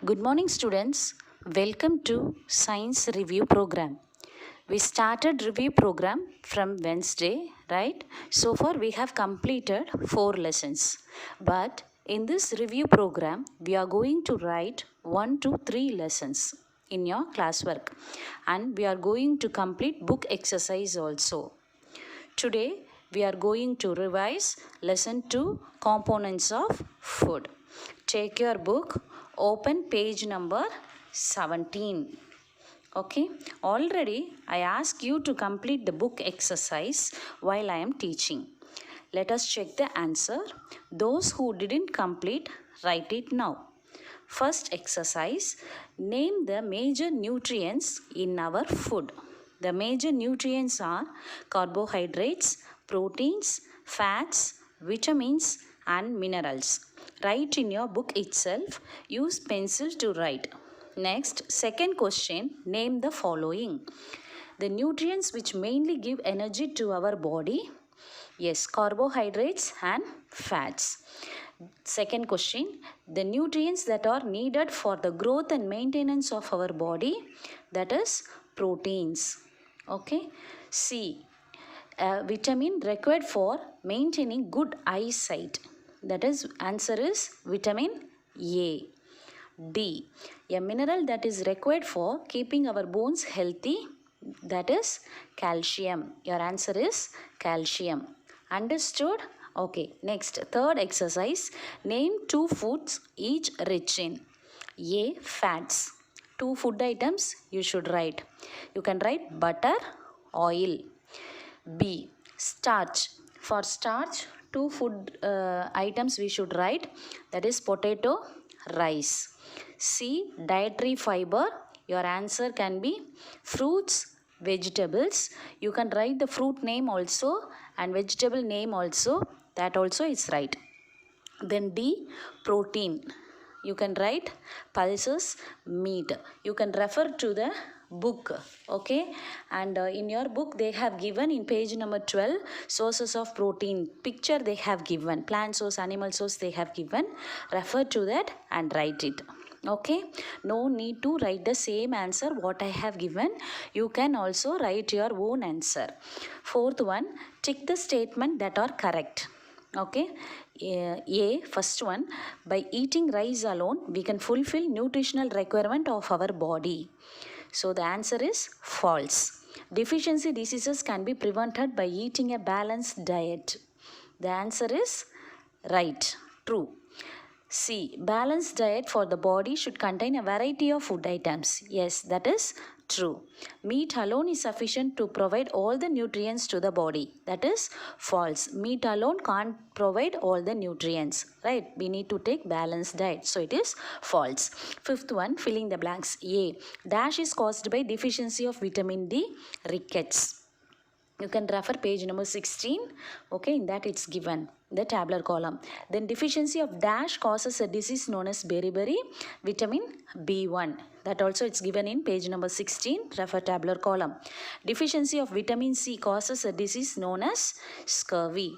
Good morning, students. Welcome to Science Review Program. We started review program from Wednesday, right? So far we have completed 4 lessons. But in this review program, we are going to write 1 to 3 lessons in your classwork. And we are going to complete book exercise also. Today, we are going to revise lesson 2 components of food. Take your book, open page number 17. Okay, already I ask you to complete the book exercise while I am teaching. Let us check the answer. Those who didn't complete, write it now. First exercise, name the major nutrients in our food. The major nutrients are carbohydrates, proteins, fats, vitamins and minerals. Write in your book itself. Use pencil to write. Next, second question, name the following. The nutrients which mainly give energy to our body. Yes, carbohydrates and fats. Second question, the nutrients that are needed for the growth and maintenance of our body, that is proteins. Okay. C, vitamin required for maintaining good eyesight, that is answer is vitamin A. D, a mineral that is required for keeping our bones healthy, that is calcium. Your answer is calcium. Understood? Okay, next, third exercise. Name 2 foods each rich in. A, fats. 2 food items you should write. You can write butter, oil. B, starch. For starch, 2 food items we should write, that is potato, rice. C, dietary fiber. Your answer can be fruits, vegetables. You can write the fruit name also and vegetable name also. That also is right. Then D, protein. You can write pulses, meat. You can refer to the book, okay, and in your book they have given in page number 12 sources of protein picture. They have given plant source, animal source they have given. Refer to that and write it. Okay, no need to write the same answer what I have given. You can also write your own answer. Fourth one, tick the statement that are correct. Okay, A, first one, by eating rice alone we can fulfill nutritional requirement of our body. So the answer is false. Deficiency diseases can be prevented by eating a balanced diet. The answer is right, true. C, balanced diet for the body should contain a variety of food items. Yes, that is true. Meat alone is sufficient to provide all the nutrients to the body. That is false. Meat alone can't provide all the nutrients. Right? We need to take balanced diet. So it is false. Fifth one, filling the blanks. A, dash is caused by deficiency of vitamin D, rickets. You can refer page number 16. Okay, in that it's given the tabular column. Then deficiency of dash causes a disease known as beriberi, vitamin B1. That also it's given in page number 16. Refer tabular column. Deficiency of vitamin C causes a disease known as scurvy.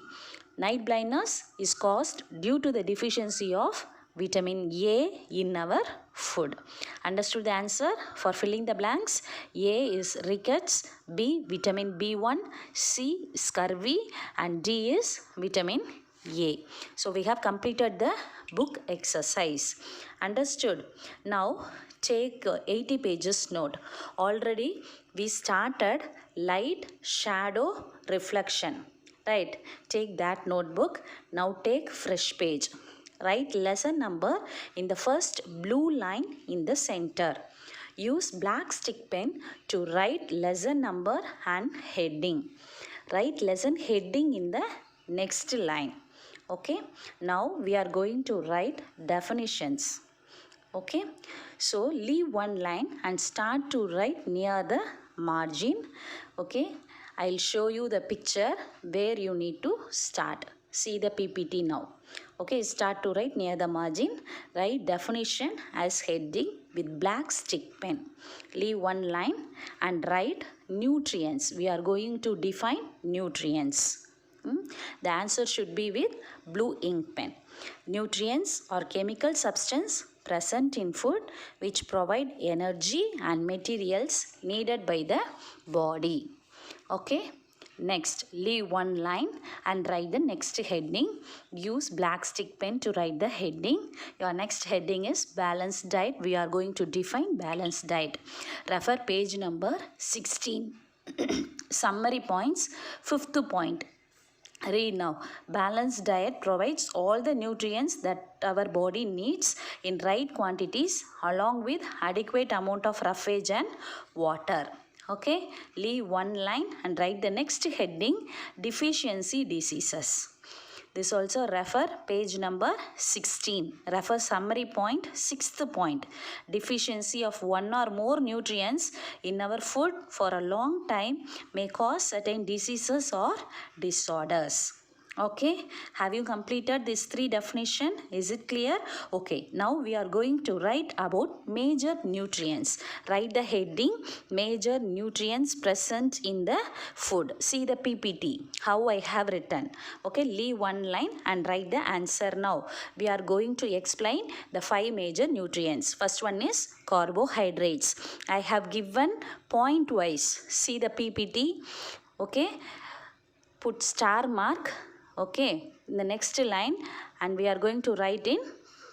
Night blindness is caused due to the deficiency of vitamin A in our food. Understood the answer? For filling the blanks, A is rickets, B vitamin B1, C scurvy and D is vitamin A. So we have completed the book exercise. Understood? Now take 80 pages note. Already we started light, shadow, reflection. Right? Take that notebook. Now take fresh page. Write lesson number in the first blue line in the center. Use black stick pen to write lesson number and heading. Write lesson heading in the next line. Okay. Now we are going to write definitions. Okay. So leave one line and start to write near the margin. Okay. I'll show you the picture where you need to start. See the PPT now. Okay, start to write near the margin. Write definition as heading with black stick pen. Leave one line and write nutrients. We are going to define nutrients. The answer should be with blue ink pen. Nutrients are chemical substance present in food which provide energy and materials needed by the body. Okay. Next, leave one line and write the next heading. Use black stick pen to write the heading. Your next heading is balanced diet. We are going to define balanced diet. Refer page number 16. Summary points. Fifth point. Read now. Balanced diet provides all the nutrients that our body needs in right quantities along with adequate amount of roughage and water. Okay, leave one line and write the next heading, deficiency diseases. This also refer page number 16. Refer summary point, sixth point. Deficiency of one or more nutrients in our food for a long time may cause certain diseases or disorders. Okay, have you completed this three definition? Is it clear? Okay, now we are going to write about major nutrients. Write the heading, major nutrients present in the food. See the PPT, how I have written. Okay, leave one line and write the answer now. We are going to explain the 5 major nutrients. First one is carbohydrates. I have given point wise. See the PPT. Okay, put star mark. Okay, in the next line, and we are going to write in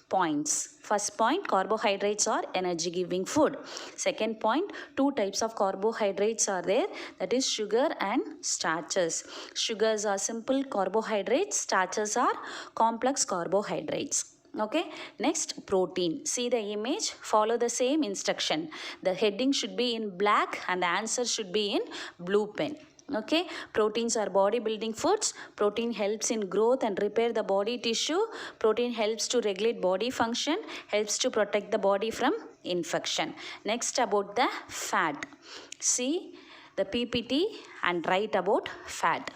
points. First point, carbohydrates are energy giving food. Second point, 2 types of carbohydrates are there, that is sugar and starches. Sugars are simple carbohydrates, starches are complex carbohydrates. Okay, next protein. See the image, follow the same instruction. The heading should be in black and the answer should be in blue pen. Okay, proteins are body building foods. Protein helps in growth and repair the body tissue. Protein helps to regulate body function, helps to protect the body from infection. Next, about the fat. See the PPT and write about fat.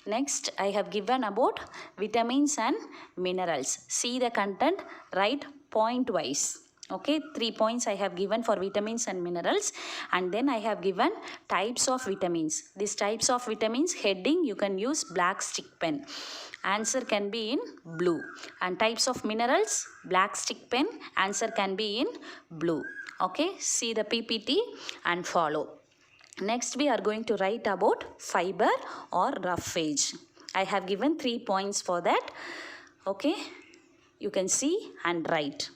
Next, I have given about vitamins and minerals. See the content, write point wise. Okay, 3 points I have given for vitamins and minerals, and then I have given types of vitamins. These types of vitamins heading you can use black stick pen. Answer can be in blue. And types of minerals, black stick pen, answer can be in blue. Okay, see the PPT and follow. Next we are going to write about fiber or roughage. I have given 3 points for that. Okay, you can see and write.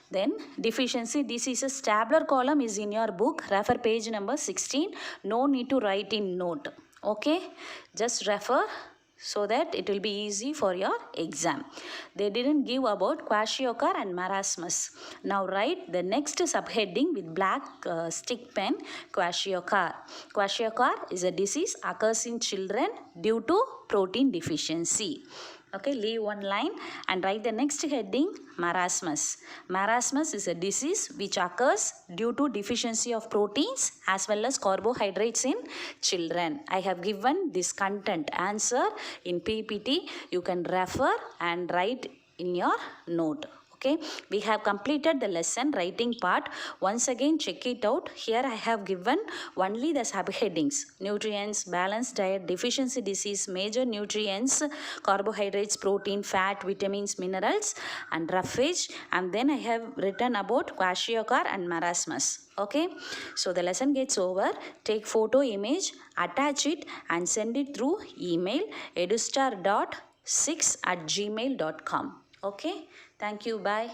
Then deficiency diseases tabular column is in your book. Refer page number 16. No need to write in note. Okay, just refer so that it will be easy for your exam. They didn't give about kwashiorkor and marasmus. Now write the next subheading with black stick pen, kwashiorkor. Kwashiorkor is a disease occurs in children due to protein deficiency. Okay, leave one line and write the next heading, marasmus. Marasmus is a disease which occurs due to deficiency of proteins as well as carbohydrates in children. I have given this content answer in PPT. You can refer and write in your note. Okay, we have completed the lesson writing part. Once again check it out. Here I have given only the subheadings: nutrients, balanced diet, deficiency disease, major nutrients, carbohydrates, protein, fat, vitamins, minerals and roughage, and then I have written about kwashiorkor and marasmus. Okay, so the lesson gets over. Take photo image, attach it and send it through email edustar.6@gmail.com. Okay, thank you. Bye.